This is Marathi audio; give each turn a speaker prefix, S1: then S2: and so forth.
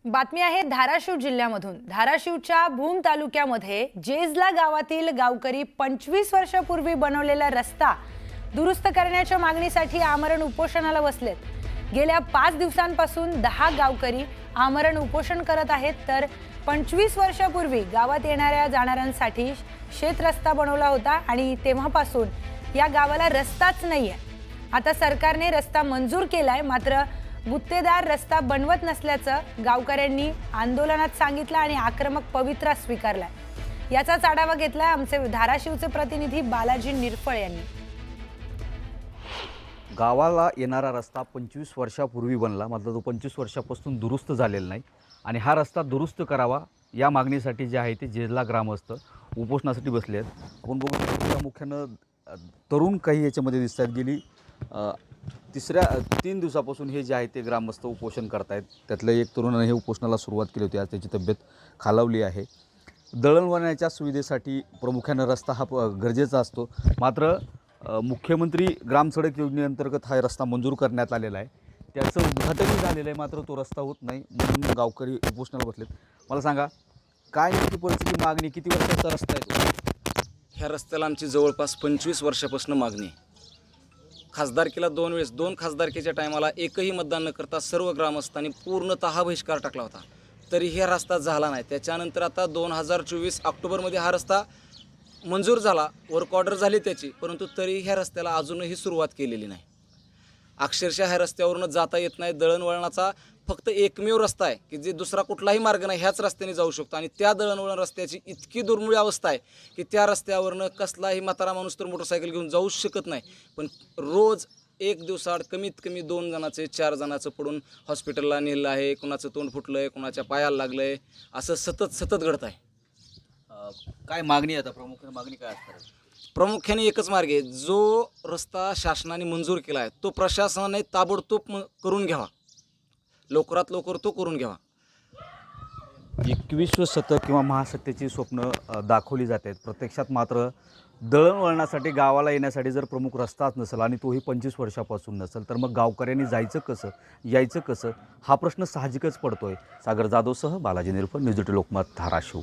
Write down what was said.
S1: बातमी आहे धाराशिव जिल्ह्यामधून। धाराशिवच्या भूम तालुक्यामध्ये जेजला गावातील गावकरी 25 वर्षापूर्वी बनवलेला रस्ता दुरुस्त करण्याच्या मागणीसाठी आमरण उपोषणाला बसलेत। गेल्या 5 दिवसांपासून 10 गावकरी आमरण उपोषण करत आहेत। तर 25 वर्षापूर्वी गावात येणाऱ्या जाणाऱ्यांसाठी शेत रस्ता बनवला होता आणि तेव्हापासून या गावाला रस्ताच नाहीये। आता सरकारने रस्ता मंजूर केलाय, मात्र गुत्तेदार रस्ता बनवत नसल्याचं गावकऱ्यांनी आंदोलनात सांगितलं आणि आक्रमक पवित्रा स्वीकारलाय। याचाच आढावा घेतलाय आमचे धाराशिवचे प्रतिनिधी बालाजी निरफळ यांनी।
S2: गावाला येणारा रस्ता 25 वर्षापूर्वी बनला, मात्र तो 25 वर्षापासून दुरुस्त झालेला नाही आणि हा रस्ता दुरुस्त करावा या मागणीसाठी जे आहे ते जेजला ग्रामस्थ उपोषणासाठी बसले आहेत। आपण बघू शकतो प्रामुख्यानं तरुण काही याच्यामध्ये दिसतात। गेली 3 दिवसापासून हे जे आहे ते ग्रामस्थ उपोषण करतायत। त्यातल्या एक तरुणाने हे उपोषणाला सुरुवात केली होती। आज त्याची तब्येत खालावली आहे। दळणवळणाच्या सुविधेसाठी प्रामुख्यानं रस्ता हा गरजेचा असतो, मात्र मुख्यमंत्री ग्रामसडक योजनेअंतर्गत हा रस्ता मंजूर करण्यात आलेला आहे। त्याचं उद्घाटनही झालेलं आहे, मात्र तो रस्ता होत नाही म्हणून गावकरी उपोषणाला बसलेत। मला सांगा, काय नेमकी परिस्थिती, मागणी किती वर्षाचा रस्ता आहे?
S3: ह्या रस्त्याला आमची जवळपास 25 वर्षापासून मागणी आहे। खासदारकीला 2 वेळेस 2 खासदारकीच्या टायमाला एकही मतदान न करता सर्व ग्रामस्थांनी पूर्णतः बहिष्कार टाकला होता, तरी हा रस्ता झाला नाही। त्याच्यानंतर आता 2024 ऑक्टोबरमध्ये हा रस्ता मंजूर झाला, वर्क ऑर्डर झाली त्याची, परंतु तरी ह्या रस्त्याला अजूनही सुरुवात केलेली नाही। अक्षरशः ह्या रस्त्यावरून जाता येत नाही। दळणवळणाचा फक्त एकमेव रस्ता आहे की जे दुसरा कुठलाही मार्ग नाही, ह्याच रस्त्याने जाऊ शकतो आणि त्या दळणवळण रस्त्याची इतकी दुर्मिळ अवस्था आहे की त्या रस्त्यावरनं कसलाही म्हातारा माणूस तर मोटरसायकल घेऊन जाऊच शकत नाही। पण रोज एक दिवसाआड कमीत कमी 2 जणाचे 4 जणाचं पडून हॉस्पिटलला नेलं आहे, कुणाचं तोंड फुटलं आहे, कुणाच्या पायाला लागलं आहे, असं सतत घडत आहे।
S2: काय मागणी आता प्रामुख्याने मागणी काय असणार?
S3: प्रामुख्याने एकच मार्ग आहे, जो रस्ता शासनाने मंजूर केला आहे तो प्रशासनाने ताबडतोब करून घ्यावा, लवकरात लवकर तो करून घ्यावा।
S2: 21वे शतक किंवा महासत्तेची स्वप्न दाखवली जात आहेत। प्रत्यक्षात मात्र दळणवळणासाठी गावाला येण्यासाठी जर प्रमुख रस्ताच नसेल आणि तोही 25 वर्षापासून नसेल, तर मग गावकऱ्यांनी जायचं कसं, यायचं कसं, हा प्रश्न साहजिकच पडतोय। सागर जाधवसह बालाजी निरफळ, न्यूज 18 लोकमत, धाराशिव।